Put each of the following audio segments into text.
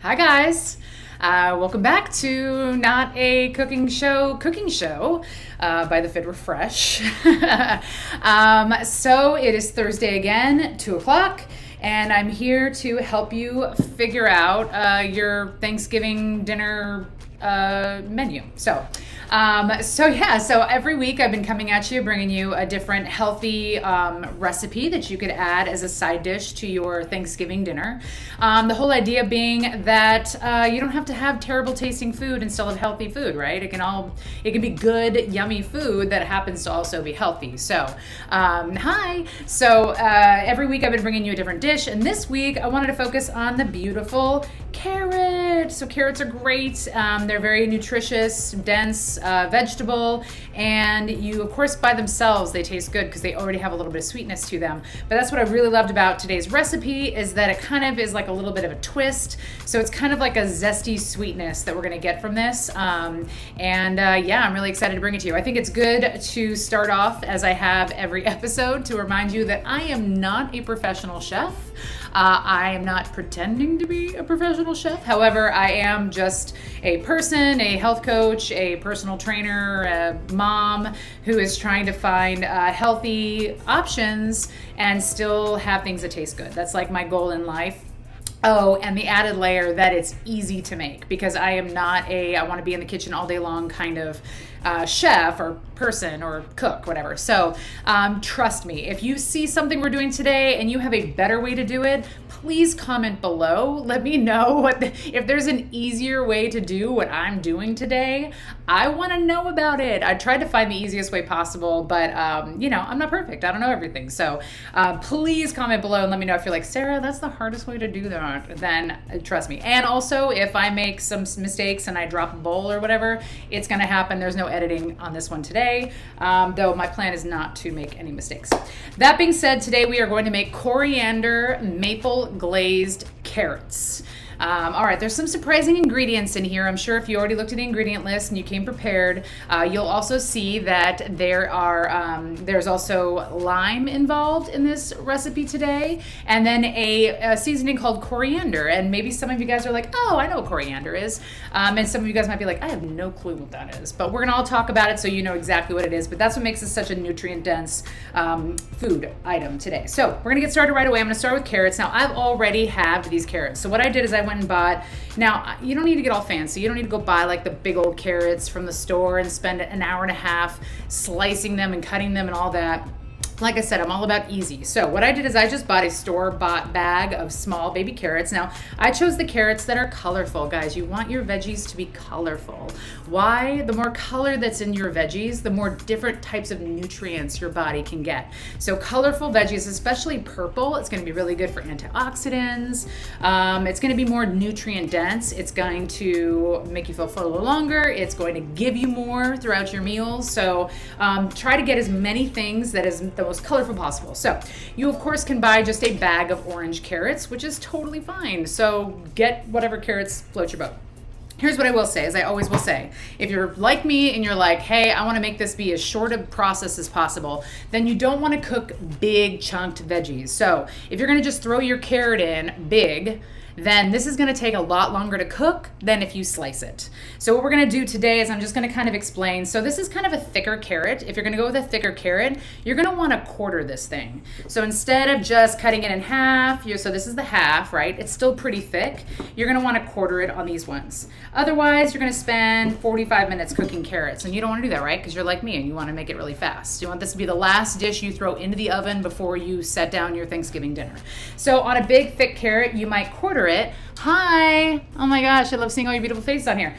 Hi guys, welcome back to Not a Cooking Show by the Fit Refresh. So it is Thursday again, 2 o'clock, and I'm here to help you figure out your Thanksgiving dinner menu. So every week I've been coming at you, bringing you a different healthy recipe that you could add as a side dish to your Thanksgiving dinner. The whole idea being that you don't have to have terrible tasting food and still have healthy food, right? It can be good, yummy food that happens to also be healthy. So, every week I've been bringing you a different dish, and this week I wanted to focus on the beautiful carrot. So carrots are great. They're very nutritious, dense vegetable, and you, of course, by themselves, they taste good because they already have a little bit of sweetness to them. But that's what I really loved about today's recipe, is that it kind of is like a little bit of a twist. So it's kind of like a zesty sweetness that we're going to get from this. I'm really excited to bring it to you. I think it's good to start off, as I have every episode, to remind you that I am not a professional chef. I am not pretending to be a professional chef. However, I am just a person, a health coach, a personal trainer, a mom who is trying to find healthy options and still have things that taste good. That's like my goal in life. Oh, and the added layer that it's easy to make, because I am not I want to be in the kitchen all day long kind of chef or person or cook, whatever. So trust me, if you see something we're doing today and you have a better way to do it, please comment below. Let me know if there's an easier way to do what I'm doing today. I want to know about it. I tried to find the easiest way possible, but I'm not perfect. I don't know everything. So please comment below and let me know if you're like, Sarah, that's the hardest way to do that. Then trust me. And also, if I make some mistakes and I drop a bowl or whatever, it's going to happen. There's no editing on this one today, though my plan is not to make any mistakes. That being said, today we are going to make Coriander-Maple glazed carrots. All right, there's some surprising ingredients in here. I'm sure if you already looked at the ingredient list and you came prepared, you'll also see that there's also lime involved in this recipe today, and then a seasoning called coriander. And maybe some of you guys are like, oh, I know what coriander is. And some of you guys might be like, I have no clue what that is. But we're going to all talk about it so you know exactly what it is. But that's what makes this such a nutrient-dense food item today. So we're going to get started right away. I'm going to start with carrots. Now, I've already halved these carrots. So what I did is I went and bought, now you don't need to get all fancy. You don't need to go buy like the big old carrots from the store and spend an hour and a half slicing them and cutting them and all that. Like I said, I'm all about easy. So what I did is I just bought a store-bought bag of small baby carrots. Now, I chose the carrots that are colorful, guys. You want your veggies to be colorful. Why? The more color that's in your veggies, the more different types of nutrients your body can get. So colorful veggies, especially purple, it's going to be really good for antioxidants. It's going to be more nutrient dense. It's going to make you feel full a little longer. It's going to give you more throughout your meals. So try to get as many things that is the most colorful possible. So you of course can buy just a bag of orange carrots, which is totally fine. So get whatever carrots float your boat. Here's what I will say, as I always will say, if you're like me and you're like, hey, I want to make this be as short a process as possible, then you don't want to cook big chunked veggies. So if you're going to just throw your carrot in big, then this is going to take a lot longer to cook than if you slice it. So what we're going to do today is I'm just going to kind of explain. So this is kind of a thicker carrot. If you're going to go with a thicker carrot, you're going to want to quarter this thing. So instead of just cutting it in half, so this is the half, right? It's still pretty thick. You're going to want to quarter it on these ones. Otherwise, you're going to spend 45 minutes cooking carrots, and you don't want to do that, right? Because you're like me and you want to make it really fast. You want this to be the last dish you throw into the oven before you set down your Thanksgiving dinner. So on a big, thick carrot, you might quarter it. Hi. Oh my gosh, I love seeing all your beautiful faces on here.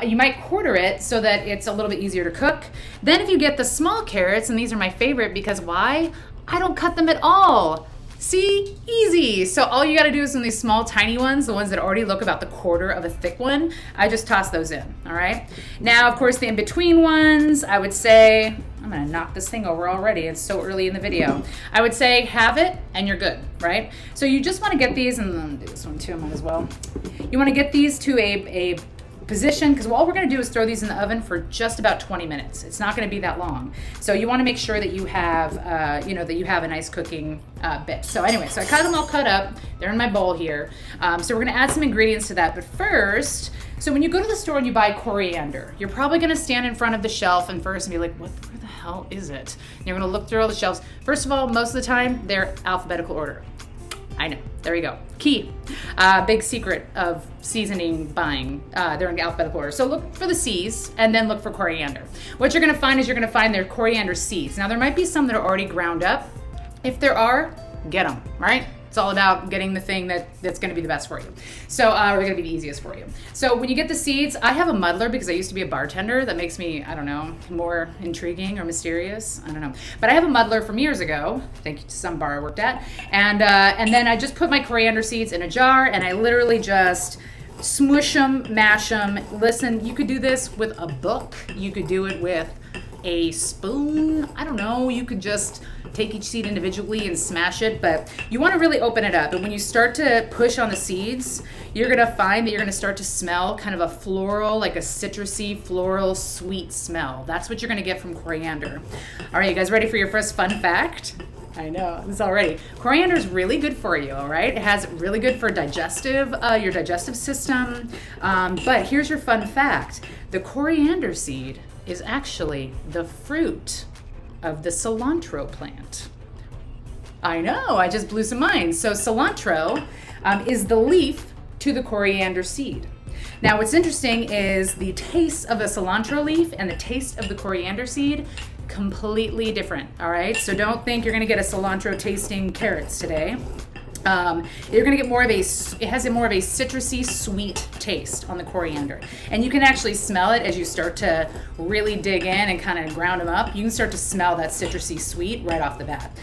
You might quarter it so that it's a little bit easier to cook. Then if you get the small carrots, and these are my favorite because why? I don't cut them at all. See? Easy. So all you got to do is in these small, tiny ones, the ones that already look about the quarter of a thick one, I just toss those in, all right? Now, of course, the in-between ones, I would say, I'm going to knock this thing over already. It's so early in the video. I would say have it and you're good, right? So you just want to get these, and then do this one too, I might as well. You want to get these to a position, because all we're going to do is throw these in the oven for just about 20 minutes. It's not going to be that long. So you want to make sure that you have, that you have a nice cooking bit. So anyway, so I got them all cut up. They're in my bowl here. So we're going to add some ingredients to that. But first, so when you go to the store and you buy coriander, you're probably going to stand in front of the shelf and first and be like, where the hell is it? And you're going to look through all the shelves. First of all, most of the time, they're alphabetical order. I know. There you go. Key. Big secret of seasoning buying. They're in alphabetical order. So look for the C's and then look for coriander. What you're going to find is you're going to find their Coriander Seeds. Now, there might be some that are already ground up. If there are, get them, right? It's all about getting the thing that's going to be the best for you. So, or going to be the easiest for you. So when you get the seeds, I have a muddler because I used to be a bartender. That makes me, I don't know, more intriguing or mysterious. I don't know. But I have a muddler from years ago. Thank you to some bar I worked at. And then I just put my coriander seeds in a jar and I literally just smush them, mash them. Listen, you could do this with a book. You could do it with a spoon. I don't know. You could just take each seed individually and smash it, but you want to really open it up. And when you start to push on the seeds, you're going to find that you're going to start to smell kind of a floral, like a citrusy, floral, sweet smell. That's what you're going to get from coriander. All right, you guys ready for your first fun fact? I know, it's already. Coriander is really good for you, all right? It has really good for your digestive system. But here's your fun fact. The coriander seed is actually the fruit of the cilantro plant. I know, I just blew some minds. So cilantro is the leaf to the coriander seed. Now what's interesting is the taste of the cilantro leaf and the taste of the coriander seed, completely different, all right? So don't think you're gonna get a cilantro tasting carrots today. You're gonna get it has more of a citrusy, sweet taste on the coriander. And you can actually smell it as you start to really dig in and kind of ground them up. You can start to smell that citrusy sweet right off the bat.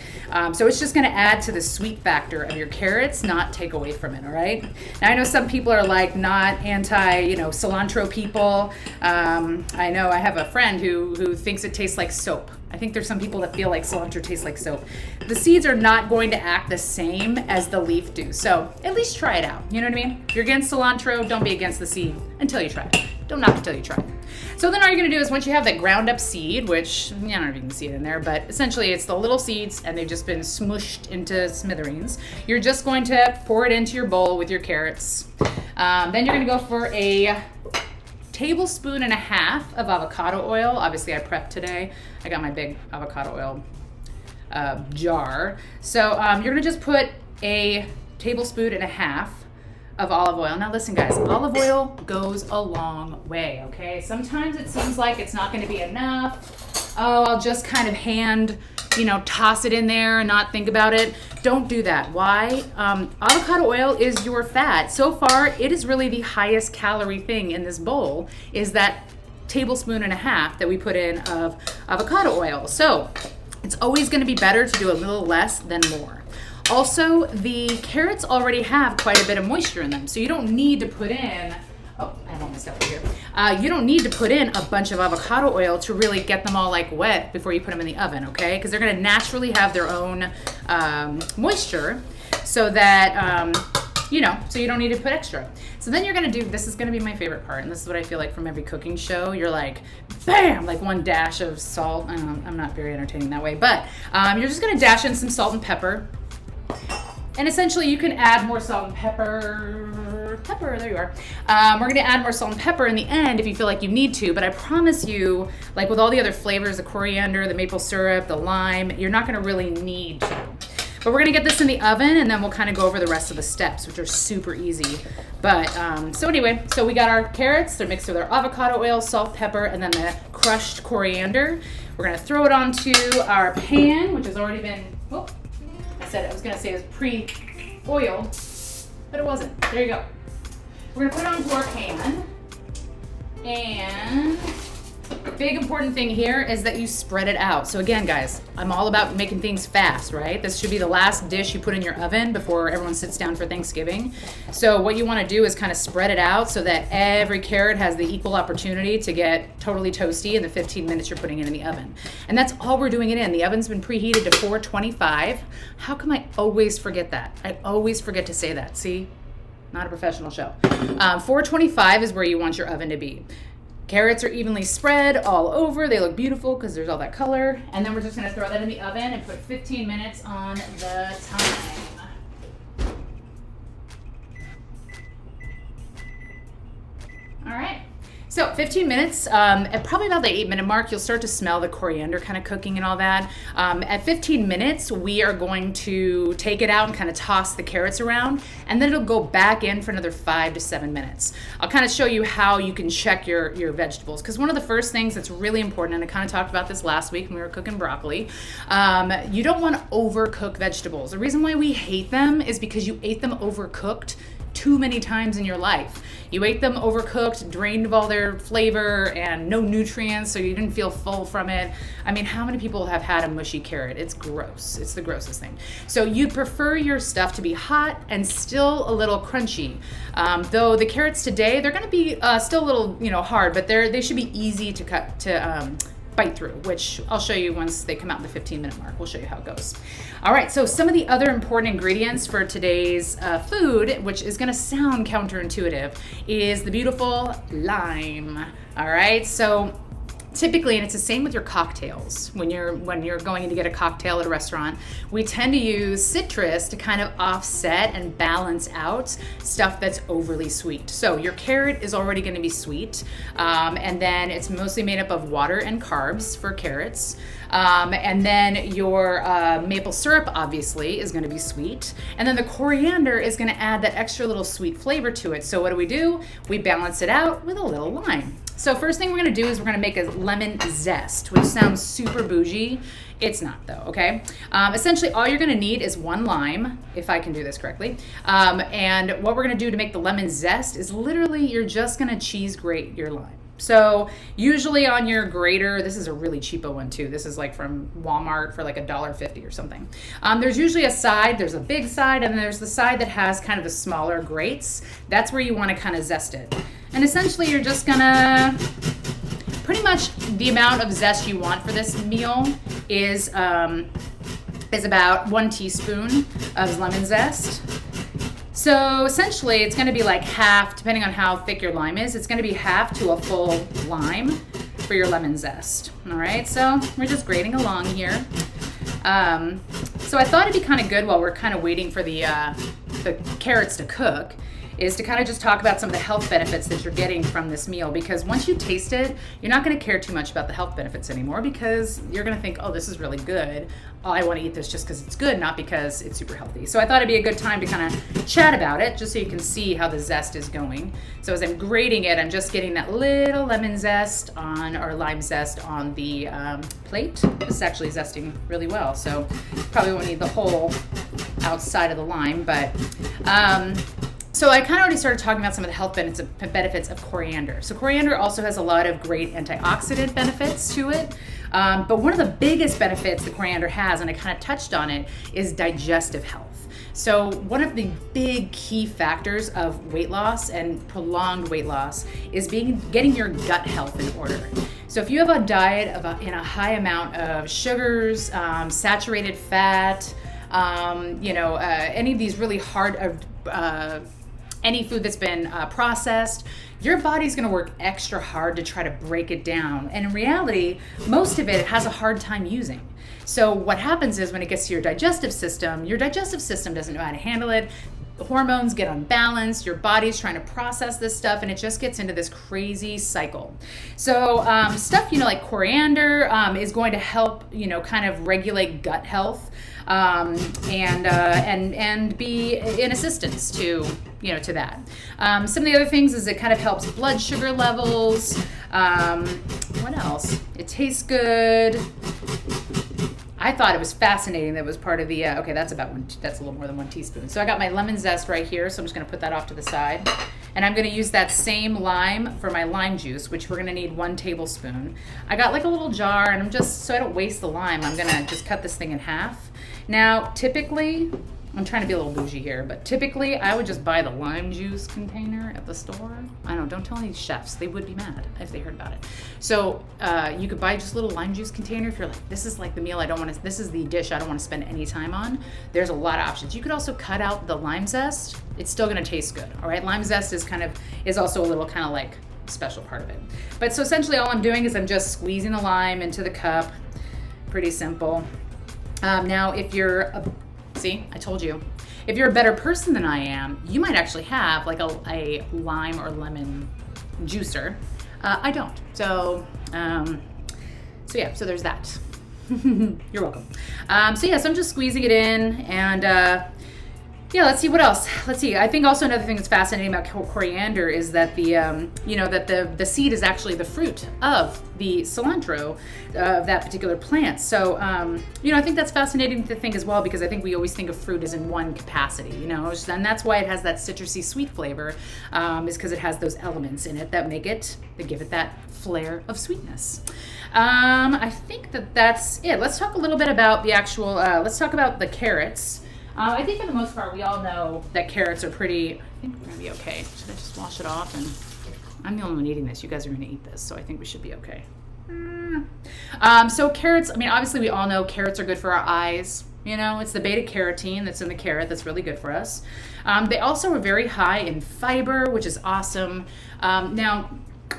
So it's just gonna add to the sweet factor of your carrots, not take away from it, all right? Now I know some people are like not anti, cilantro people. I know I have a friend who thinks it tastes like soap. I think there's some people that feel like cilantro tastes like soap. The seeds are not going to act the same as the leaf do. So at least try it out. You know what I mean? If you're against cilantro, don't be against the seed until you try it. Don't knock until you try it. So then all you're gonna do is once you have that ground up seed, which, I don't know if you can see it in there, but essentially it's the little seeds and they've just been smushed into smithereens. You're just going to pour it into your bowl with your carrots. Then you're gonna go for a tablespoon and a half of avocado oil. Obviously I prepped today. I got my big avocado oil jar. So you're gonna just put a tablespoon and a half of olive oil. Now listen guys, olive oil goes a long way, okay? Sometimes it seems like it's not gonna be enough. Oh, I'll just kind of hand, toss it in there and not think about it. Don't do that. Why? Avocado oil is your fat. So far, it is really the highest calorie thing in this bowl is that tablespoon and a half that we put in of avocado oil. So it's always gonna be better to do a little less than more. Also, the carrots already have quite a bit of moisture in them, so you don't need to put in, oh, I have all my stuff over here. You don't need to put in a bunch of avocado oil to really get them all like wet before you put them in the oven, okay? Because they're gonna naturally have their own moisture so that, so you don't need to put extra. So then you're gonna do, this is gonna be my favorite part, and this is what I feel like from every cooking show. You're like, bam, like one dash of salt. I don't know, I'm not very entertaining that way, but you're just gonna dash in some salt and pepper. And essentially you can add more salt and pepper, there you are. We're gonna add more salt and pepper in the end if you feel like you need to, but I promise you, like with all the other flavors, the coriander, the maple syrup, the lime, you're not gonna really need to. But we're gonna get this in the oven and then we'll kind of go over the rest of the steps, which are super easy. But, so anyway, so we got our carrots, they're mixed with our avocado oil, salt, pepper, and then the crushed coriander. We're gonna throw it onto our pan, which has already been, I was gonna say it was pre-oiled, but it wasn't. There you go. We're gonna put it onto our pan, and big important thing here is that you spread it out. So again, guys, I'm all about making things fast, right? This should be the last dish you put in your oven before everyone sits down for Thanksgiving. So what you wanna do is kind of spread it out so that every carrot has the equal opportunity to get totally toasty in the 15 minutes you're putting it in the oven. And that's all we're doing it in. The oven's been preheated to 425. How come I always forget that? I always forget to say that, see? not a professional show. 425 is where you want your oven to be. Carrots are evenly spread all over. They look beautiful because there's all that color. And then we're just gonna throw that in the oven and put 15 minutes on the time. All right. So 15 minutes, at probably about the 8-minute mark, you'll start to smell the coriander kind of cooking and all that. At 15 minutes, we are going to take it out and kind of toss the carrots around, and then it'll go back in for another 5 to 7 minutes. I'll kind of show you how you can check your vegetables, because one of the first things that's really important, and I kind of talked about this last week when we were cooking broccoli, you don't want to overcook vegetables. The reason why we hate them is because you ate them overcooked too many times in your life. You ate them overcooked, drained of all their flavor and no nutrients, so you didn't feel full from it. I mean, how many people have had a mushy carrot? It's gross. It's the grossest thing. So you'd prefer your stuff to be hot and still a little crunchy. Though the carrots today, they're gonna be still a little, hard, but they should be easy to cut, bite through, which I'll show you once they come out in the 15-minute mark. We'll show you how it goes. All right, so some of the other important ingredients for today's food, which is gonna sound counterintuitive, is the beautiful lime. All right, so typically, and it's the same with your cocktails, when you're going in to get a cocktail at a restaurant, we tend to use citrus to kind of offset and balance out stuff that's overly sweet. So your carrot is already going to be sweet, and then it's mostly made up of water and carbs for carrots. And then your maple syrup obviously is going to be sweet, and then the coriander is going to add that extra little sweet flavor to it. So what do? We balance it out with a little lime. So first thing we're gonna do is we're gonna make a lemon zest, which sounds super bougie. It's not though, okay? Essentially all you're gonna need is 1 lime, if I can do this correctly. And what we're gonna do to make the lemon zest is literally you're just gonna cheese grate your lime. So usually on your grater, this is a really cheapo one too. This is like from Walmart for like $1.50 or something. There's usually a side, there's a big side, and then there's the side that has kind of the smaller grates. That's where you wanna kind of zest it. And essentially you're just gonna, pretty much the amount of zest you want for this meal is about 1 teaspoon of lemon zest. So essentially it's gonna be like half, depending on how thick your lime is, it's gonna be half to a full lime for your lemon zest. All right, so we're just grating along here. So I thought it'd be kind of good while we're kind of waiting for the carrots to cook, is to kind of just talk about some of the health benefits that you're getting from this meal, because once you taste it, you're not going to care too much about the health benefits anymore, because you're going to think, oh, this is really good. Oh, I want to eat this just because it's good, not because it's super healthy. So I thought it'd be a good time to kind of chat about it, just so you can see how the zest is going. So as I'm grating it, I'm just getting that little lemon zest or lime zest on the plate. This is actually zesting really well, so probably won't need the whole outside of the lime, but so I kind of already started talking about some of the health benefits of coriander. So coriander also has a lot of great antioxidant benefits to it. But one of the biggest benefits that coriander has, and I kind of touched on it, is digestive health. So one of the big key factors of weight loss and prolonged weight loss is getting your gut health in order. So if you have a diet in a high amount of sugars, saturated fat, any of these really hard, any food that's been processed, your body's going to work extra hard to try to break it down. And in reality, most of it has a hard time using. So what happens is when it gets to your digestive system doesn't know how to handle it. The hormones get unbalanced, your body's trying to process this stuff, and it just gets into this crazy cycle. So stuff, like coriander is going to help, kind of regulate gut health. And be an assistance to that. Some of the other things is it kind of helps blood sugar levels. What else? It tastes good. I thought it was fascinating that it was part of the, okay, that's a little more than 1 teaspoon. So I got my lemon zest right here, so I'm just gonna put that off to the side. And I'm gonna use that same lime for my lime juice, which we're gonna need 1 tablespoon. I got like a little jar, and so I don't waste the lime, I'm gonna just cut this thing in half. Now, typically, I'm trying to be a little bougie here, but typically I would just buy the lime juice container at the store. I don't tell any chefs, they would be mad if they heard about it. So you could buy just a little lime juice container if you're like, this is like the meal this is the dish I don't want to spend any time on. There's a lot of options. You could also cut out the lime zest. It's still gonna taste good, all right? Lime zest is also a little kind of like special part of it. But so essentially all I'm doing is I'm just squeezing the lime into the cup. Pretty simple. Now if you're see, I told you. If you're a better person than I am, you might actually have like a lime or lemon juicer. I don't. So yeah, so there's that. You're welcome. So I'm just squeezing it in and yeah, let's see what else. Let's see. I think also another thing that's fascinating about coriander is that the seed is actually the fruit of the cilantro of that particular plant. So I think that's fascinating to think as well, because I think we always think of fruit as in one capacity, and that's why it has that citrusy sweet flavor, is because it has those elements in it that give it that flair of sweetness. I think that's it. Let's talk a little bit about the actual. Let's talk about the carrots. I think for the most part, we all know that carrots are pretty, I think we're gonna be okay. Should I just wash it off? And I'm the only one eating this. You guys are gonna eat this, so I think we should be okay. So carrots, obviously we all know carrots are good for our eyes. It's the beta carotene that's in the carrot that's really good for us. They also are very high in fiber, which is awesome. Now,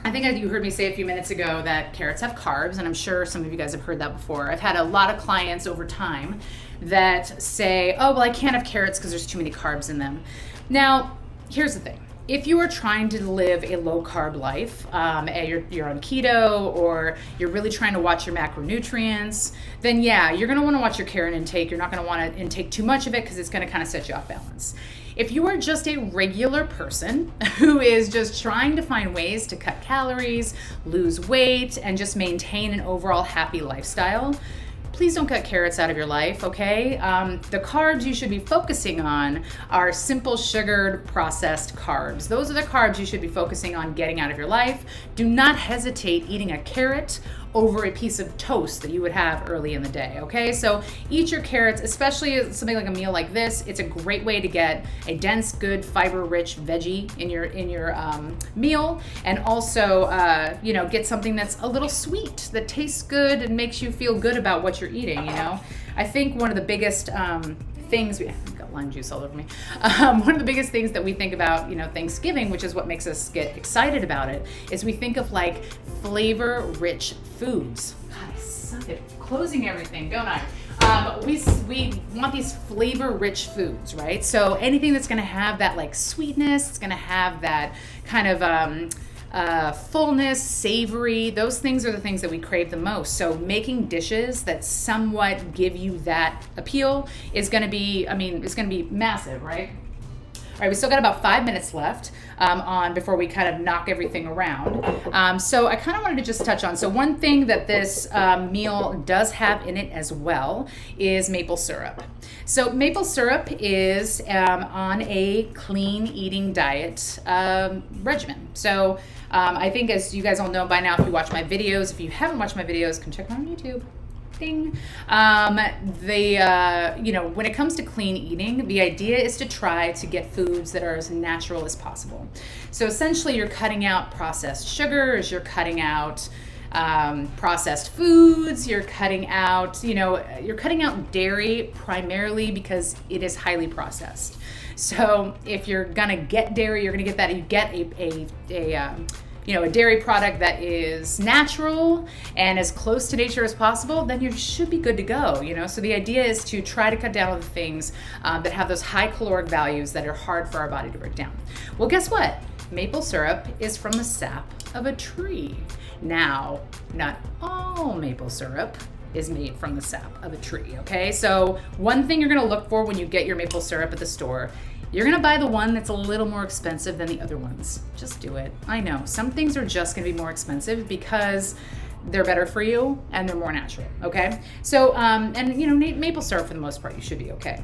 I think you heard me say a few minutes ago that carrots have carbs, and I'm sure some of you guys have heard that before. I've had a lot of clients over time that say, oh, well, I can't have carrots because there's too many carbs in them. Now, here's the thing. If you are trying to live a low carb life, and you're on keto, or you're really trying to watch your macronutrients, then yeah, you're gonna wanna watch your carrot intake. You're not gonna wanna intake too much of it because it's gonna kind of set you off balance. If you are just a regular person who is just trying to find ways to cut calories, lose weight, and just maintain an overall happy lifestyle, please don't cut carrots out of your life, okay? The carbs you should be focusing on are simple sugared processed carbs. Those are the carbs you should be focusing on getting out of your life. Do not hesitate eating a carrot over a piece of toast that you would have early in the day, okay? So eat your carrots, especially something like a meal like this. It's a great way to get a dense, good, fiber-rich veggie in your meal, and also, get something that's a little sweet, that tastes good and makes you feel good about what you're eating, I think one of the biggest things, I've got lime juice all over me. One of the biggest things that we think about, Thanksgiving, which is what makes us get excited about it, is we think of like flavor-rich foods. God, I suck at closing everything, don't I? We want these flavor-rich foods, right? So anything that's gonna have that like sweetness, it's gonna have that kind of fullness, savory, those things are the things that we crave the most. So making dishes that somewhat give you that appeal is gonna be, it's gonna be massive, right? All right, we still got about 5 minutes left before we kind of knock everything around. So I kind of wanted to just touch on, so one thing that this meal does have in it as well is maple syrup. So maple syrup is on a clean eating diet regimen. So I think, as you guys all know by now, if you watch my videos, if you haven't watched my videos, come check them out on YouTube. Ding. When it comes to clean eating, the idea is to try to get foods that are as natural as possible. So essentially, you're cutting out processed sugars, you're cutting out processed foods, you're cutting out dairy primarily because it is highly processed. So if you're gonna get dairy, you're gonna get that. You get a dairy product that is natural and as close to nature as possible, then you should be good to go, So the idea is to try to cut down on the things that have those high caloric values that are hard for our body to break down. Well, guess what? Maple syrup is from the sap of a tree. Now, not all maple syrup is made from the sap of a tree, okay? So one thing you're gonna look for when you get your maple syrup at the store, you're gonna buy the one that's a little more expensive than the other ones. Just do it. I know, some things are just gonna be more expensive because they're better for you and they're more natural, okay? So, maple syrup for the most part, you should be okay.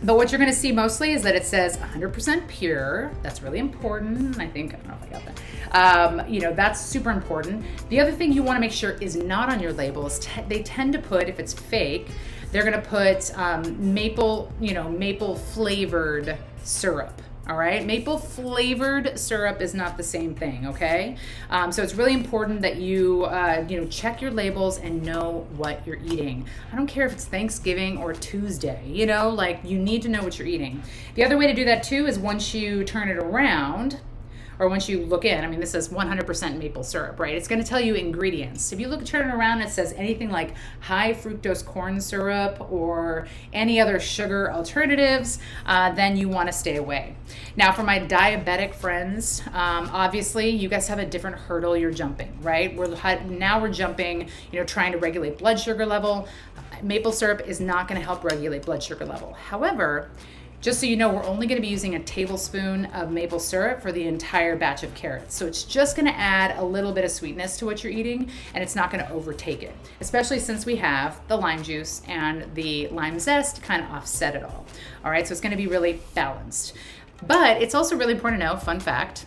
But what you're gonna see mostly is that it says 100% pure. That's really important. I don't know if I got that. That's super important. The other thing you wanna make sure is not on your label is they tend to put, if it's fake, they're gonna put maple, maple flavored syrup. All right, maple flavored syrup is not the same thing, okay? So it's really important that you, check your labels and know what you're eating. I don't care if it's Thanksgiving or Tuesday, you need to know what you're eating. The other way to do that too is once you turn it around, or once you look in, I mean, this is 100% maple syrup, right? It's gonna tell you ingredients. If you turn it around, it says anything like high fructose corn syrup or any other sugar alternatives, then you wanna stay away. Now, for my diabetic friends, obviously you guys have a different hurdle you're jumping, right? Now we're jumping, trying to regulate blood sugar level. Maple syrup is not gonna help regulate blood sugar level. However, just so you know, we're only gonna be using a tablespoon of maple syrup for the entire batch of carrots. So it's just gonna add a little bit of sweetness to what you're eating, and it's not gonna overtake it, especially since we have the lime juice and the lime zest to kind of offset it all. All right, so it's gonna be really balanced. But it's also really important to know, fun fact,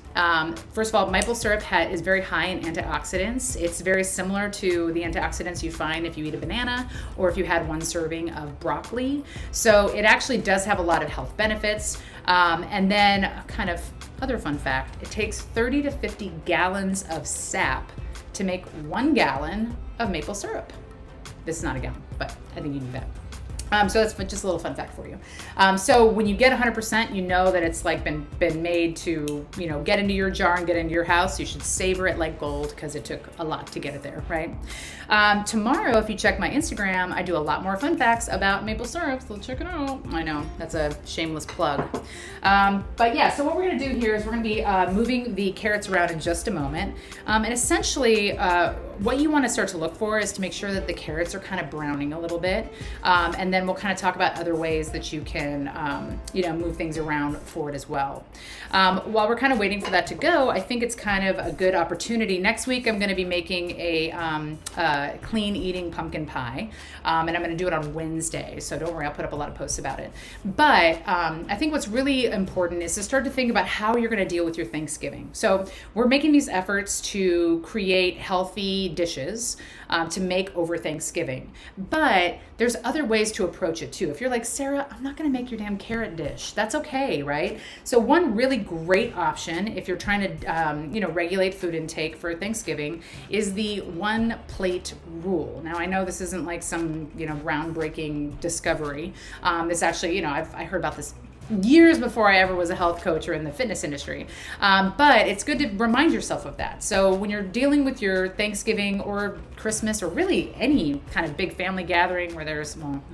first of all, maple syrup is very high in antioxidants. It's very similar to the antioxidants you find if you eat a banana or if you had one serving of broccoli. So it actually does have a lot of health benefits. And then kind of other fun fact, it takes 30 to 50 gallons of sap to make 1 gallon of maple syrup. This is not a gallon, but I think you knew that. So that's just a little fun fact for you. So when you get 100%, you know that it's like been made to, get into your jar and get into your house. You should savor it like gold because it took a lot to get it there, right? Tomorrow, if you check my Instagram, I do a lot more fun facts about maple syrup, so check it out. I know, that's a shameless plug. But yeah, so what we're gonna do here is we're gonna be moving the carrots around in just a moment. And essentially, what you wanna start to look for is to make sure that the carrots are kind of browning a little bit. And then we'll kind of talk about other ways that you can, move things around for it as well. While we're kind of waiting for that to go, I think it's kind of a good opportunity. Next week, I'm going to be making a clean eating pumpkin pie, and I'm going to do it on Wednesday. So don't worry, I'll put up a lot of posts about it. But I think what's really important is to start to think about how you're going to deal with your Thanksgiving. So we're making these efforts to create healthy dishes to make over Thanksgiving. But there's other ways to approach it too. If you're like, Sarah, I'm not gonna make your damn carrot dish. That's okay, right? So one really great option if you're trying to, regulate food intake for Thanksgiving is the 1 plate rule. Now I know this isn't like some, groundbreaking discovery. This actually, I heard about this years before I ever was a health coach or in the fitness industry. But it's good to remind yourself of that. So when you're dealing with your Thanksgiving or Christmas or really any kind of big family gathering where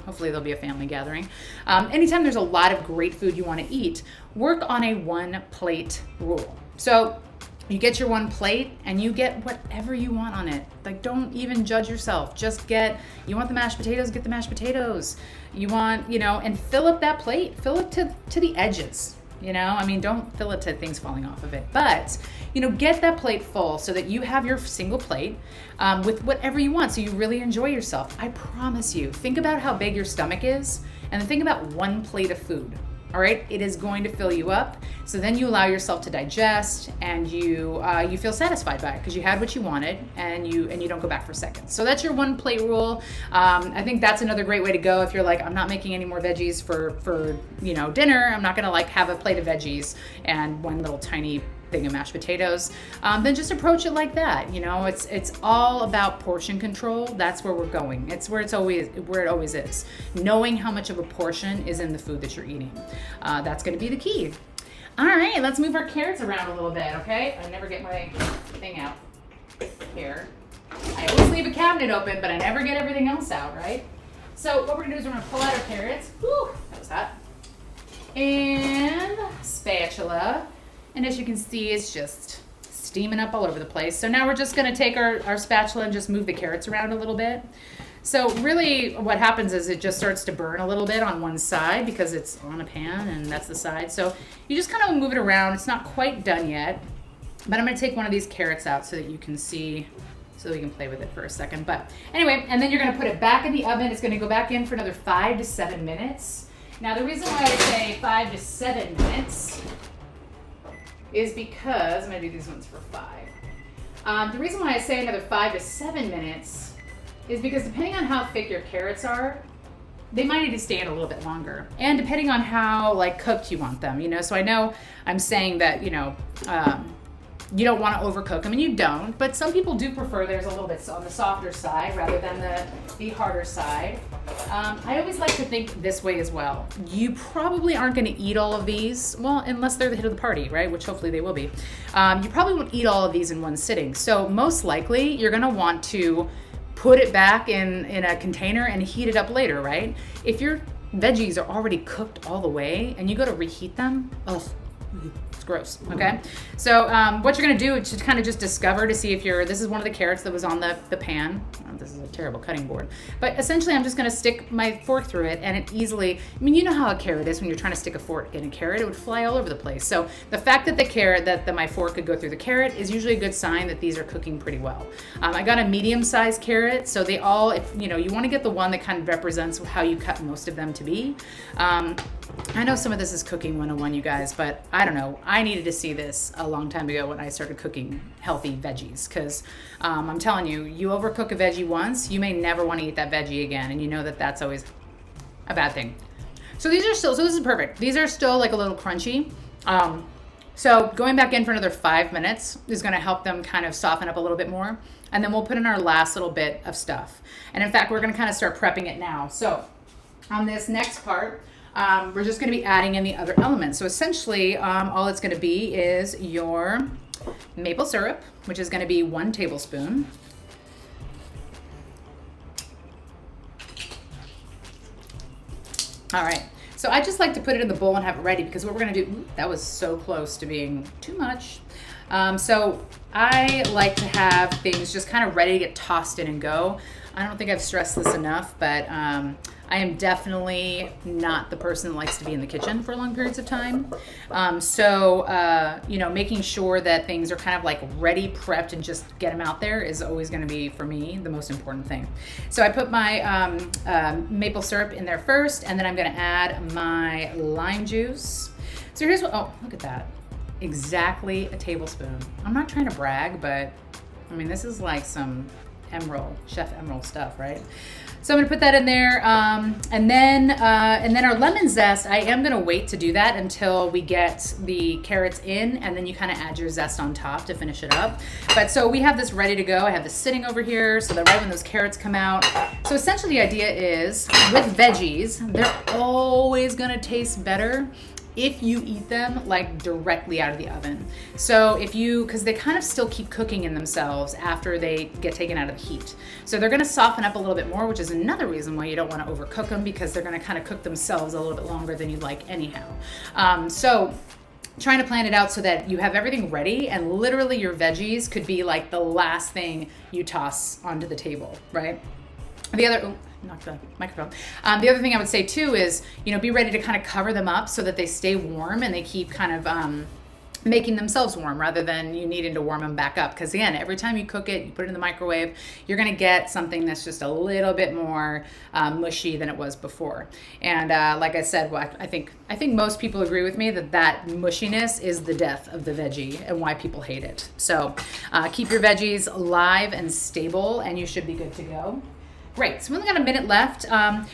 hopefully there'll be a family gathering. Anytime there's a lot of great food you want to eat, work on a 1 plate rule. So you get your 1 plate and you get whatever you want on it. Like, don't even judge yourself. Just you want the mashed potatoes, get the mashed potatoes. You want, and fill up that plate. Fill it to the edges, don't fill it to things falling off of it. But, get that plate full so that you have your single plate with whatever you want so you really enjoy yourself. I promise you, think about how big your stomach is and then think about 1 plate of food. All right, it is going to fill you up. So then you allow yourself to digest and you feel satisfied by it because you had what you wanted and you don't go back for seconds. So that's your 1 plate rule. I think that's another great way to go if you're like, I'm not making any more veggies for dinner. I'm not gonna have a plate of veggies and 1 little tiny thing of mashed potatoes, then just approach it like that. It's all about portion control. That's where we're going. It's where it always is. Knowing how much of a portion is in the food that you're eating. That's going to be the key. All right, let's move our carrots around a little bit, okay? I never get my thing out here. I always leave a cabinet open, but I never get everything else out, right? So what we're gonna do is we're gonna pull out our carrots. Whew, that was hot. And spatula. And as you can see, it's just steaming up all over the place. So now we're just gonna take our spatula and just move the carrots around a little bit. So really what happens is it just starts to burn a little bit on one side because it's on a pan and that's the side. So you just kind of move it around. It's not quite done yet, but I'm gonna take one of these carrots out so that you can see, so we can play with it for a second. But anyway, and then you're gonna put it back in the oven. It's gonna go back in for another 5 to 7 minutes. Now the reason why I say 5 to 7 minutes is because, I'm gonna do these ones for 5. The reason why I say another 5 to 7 minutes is because depending on how thick your carrots are, they might need to stay in a little bit longer. And depending on how like cooked you want them, you know, so I know I'm saying that, you know, you don't want to overcook them, and you don't, but some people do prefer theirs a little bit on the softer side rather than the harder side. I always like to think this way as well. You probably aren't going to eat all of these, well, unless they're the hit of the party, right? Which hopefully they will be. You probably won't eat all of these in one sitting. So most likely you're going to want to put it back in a container and heat it up later, right? If your veggies are already cooked all the way and you go to reheat them, ugh, it's gross, okay? So what you're gonna do is to kind of just discover to see if this is one of the carrots that was on the pan. Oh, this is a terrible cutting board. But essentially I'm just gonna stick my fork through it, and it easily, I mean, you know how a carrot is when you're trying to stick a fork in a carrot, it would fly all over the place. So the fact that my fork could go through the carrot is usually a good sign that these are cooking pretty well. I got a medium-sized carrot, so they all, if you know, you wanna get the one that kind of represents how you cut most of them to be. I know some of this is cooking 101, you guys, but I don't know. I needed to see this a long time ago when I started cooking healthy veggies, because I'm telling you, you overcook a veggie once, you may never want to eat that veggie again, and you know that that's always a bad thing. So these are still, so this is perfect. These are still like a little crunchy. So going back in for another 5 minutes is going to help them kind of soften up a little bit more, and then we'll put in our last little bit of stuff. And in fact, we're going to kind of start prepping it now. So on this next part, we're just going to be adding in the other elements. So essentially, all it's going to be is your maple syrup, which is going to be 1 tablespoon. All right. So I just like to put it in the bowl and have it ready, because what we're going to do, that was so close to being too much. So I like to have things just kind of ready to get tossed in and go. I don't think I've stressed this enough, but I am definitely not the person that likes to be in the kitchen for long periods of time. You know, making sure that things are kind of like ready, prepped, and just get them out there is always going to be, for me, the most important thing. So I put my maple syrup in there first, and then I'm going to add my lime juice. So here's what, oh, look at that. Exactly a tablespoon. I'm not trying to brag, but I mean, this is like some Chef Emerald stuff, right? So I'm gonna put that in there, and then our lemon zest, I am gonna wait to do that until we get the carrots in, and then you kind of add your zest on top to finish it up. But so we have this ready to go. I have this sitting over here so that right when those carrots come out. So essentially the idea is, with veggies, they're always gonna taste better if you eat them like directly out of the oven. So because they kind of still keep cooking in themselves after they get taken out of the heat. So they're gonna soften up a little bit more, which is another reason why you don't wanna overcook them, because they're gonna kind of cook themselves a little bit longer than you'd like anyhow. So trying to plan it out so that you have everything ready, and literally your veggies could be like the last thing you toss onto the table, right? Knock the microphone. The other thing I would say too is, you know, be ready to kind of cover them up so that they stay warm and they keep kind of making themselves warm rather than you needing to warm them back up. Because again, every time you cook it, you put it in the microwave, you're going to get something that's just a little bit more mushy than it was before. And like I said, I think most people agree with me that mushiness is the death of the veggie and why people hate it. So keep your veggies live and stable, and you should be good to go. Great, so we only got a minute left. I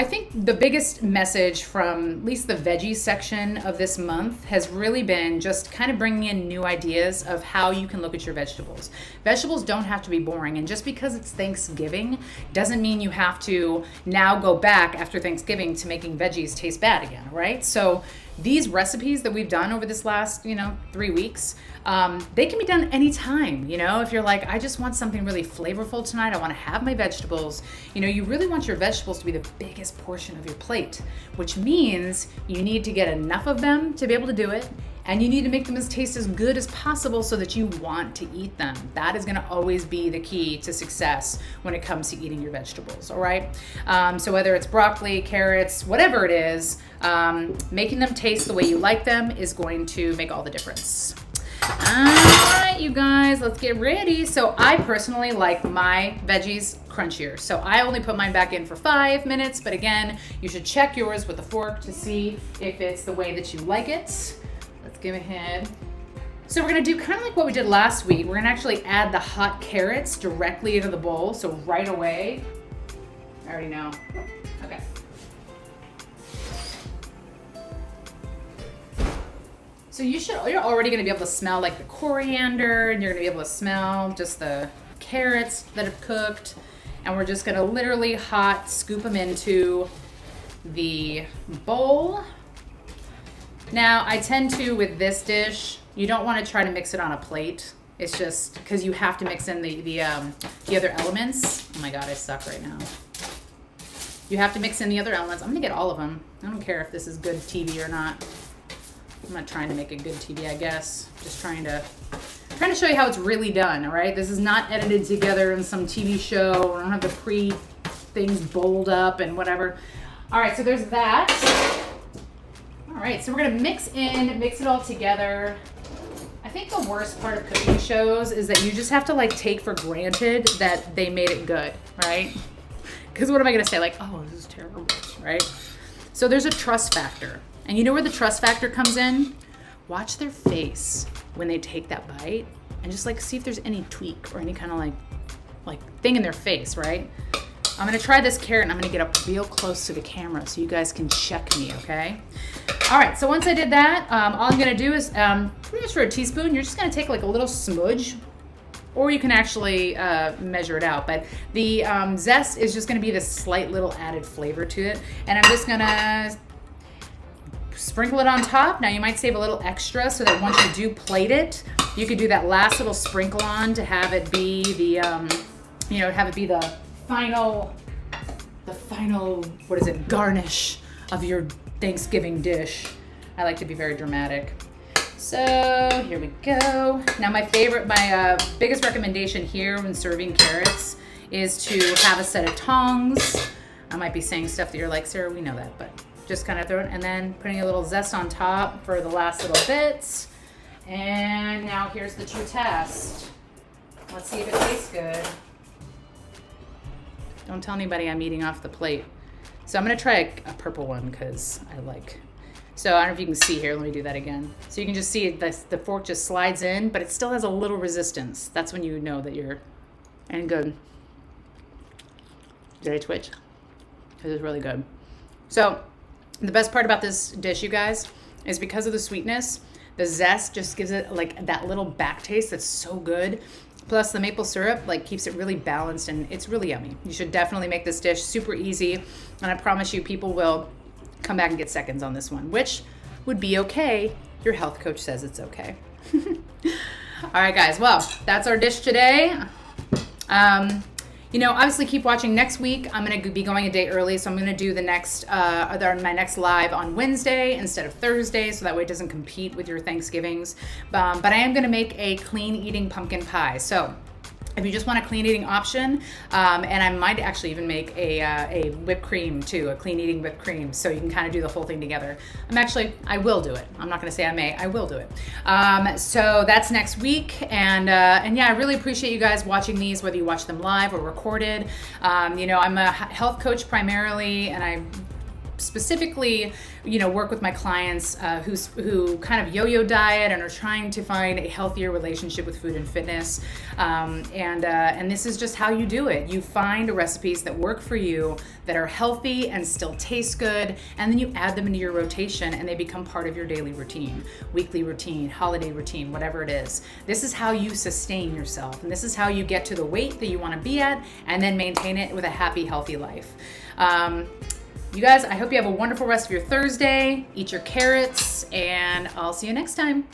think the biggest message from at least the veggie section of this month has really been just kind of bringing in new ideas of how you can look at your vegetables. Vegetables don't have to be boring, and just because it's Thanksgiving doesn't mean you have to now go back after Thanksgiving to making veggies taste bad again, right? So these recipes that we've done over this last, 3 weeks, they can be done anytime. If you're like, I just want something really flavorful tonight, I want to have my vegetables, you really want your vegetables to be the biggest portion of your plate, which means you need to get enough of them to be able to do it, and you need to make them taste as good as possible so that you want to eat them. That is going to always be the key to success when it comes to eating your vegetables, all right? So whether it's broccoli, carrots, whatever it is, making them taste the way you like them is going to make all the difference. All right, you guys, let's get ready. So I personally like my veggies crunchier. So I only put mine back in for 5 minutes, but again, you should check yours with a fork to see if it's the way that you like it. Let's go ahead. So we're gonna do kind of like what we did last week. We're gonna actually add the hot carrots directly into the bowl. So right away, I already know. Okay. So you're already gonna be able to smell like the coriander, and you're gonna be able to smell just the carrots that have cooked. And we're just gonna literally hot scoop them into the bowl. Now, I tend to, with this dish, you don't wanna try to mix it on a plate. It's just, because you have to mix in the other elements. Oh my God, I suck right now. You have to mix in the other elements. I'm gonna get all of them. I don't care if this is good TV or not. I'm not trying to make it good TV, I guess. Just trying to show you how it's really done, all right? This is not edited together in some TV show. I don't have the pre-things bowled up and whatever. All right, so there's that. All right, so we're gonna mix it all together. I think the worst part of cooking shows is that you just have to like take for granted that they made it good, right? Because what am I gonna say? Like, oh, this is terrible, right? So there's a trust factor. And you know where the trust factor comes in? Watch their face when they take that bite and just like see if there's any tweak or any kind of like thing in their face, right? I'm gonna try this carrot and I'm gonna get up real close to the camera so you guys can check me, okay? All right, so once I did that, all I'm gonna do is, pretty much for a teaspoon, you're just gonna take like a little smudge, or you can actually measure it out. But the zest is just gonna be this slight little added flavor to it. And I'm just gonna sprinkle it on top. Now you might save a little extra so that once you do plate it, you could do that last little sprinkle on to have it be the, the final, what is it, garnish of your Thanksgiving dish. I like to be very dramatic. So here we go. Now my biggest recommendation here when serving carrots is to have a set of tongs. I might be saying stuff that you're like, Sarah, we know that, but just kind of throw it, and then putting a little zest on top for the last little bits. And now here's the true test. Let's see if it tastes good. Don't tell anybody I'm eating off the plate. So I'm gonna try a purple one because I like. So I don't know if you can see here, let me do that again. So you can just see the fork just slides in, but it still has a little resistance. That's when you know that you're, and good. Did I twitch? This is really good. So the best part about this dish, you guys, is because of the sweetness, the zest just gives it like that little back taste that's so good. Plus the maple syrup like keeps it really balanced, and it's really yummy. You should definitely make this dish super easy, and I promise you people will come back and get seconds on this one, which would be okay. Your health coach says it's okay. All right, guys, well, that's our dish today. Obviously keep watching next week. I'm going to be going a day early, so I'm going to do my next live on Wednesday instead of Thursday, so that way it doesn't compete with your Thanksgivings. But I am going to make a clean eating pumpkin pie. So if you just want a clean eating option, and I might actually even make a whipped cream too, a clean eating whipped cream, so you can kind of do the whole thing together. I will do it. I'm not going to say I will do it. So that's next week, and yeah, I really appreciate you guys watching these, whether you watch them live or recorded. I'm a health coach primarily, and I specifically, work with my clients who kind of yo-yo diet and are trying to find a healthier relationship with food and fitness. And this is just how you do it. You find recipes that work for you, that are healthy and still taste good, and then you add them into your rotation and they become part of your daily routine, weekly routine, holiday routine, whatever it is. This is how you sustain yourself, and this is how you get to the weight that you want to be at and then maintain it with a happy, healthy life. You guys, I hope you have a wonderful rest of your Thursday. Eat your carrots, and I'll see you next time.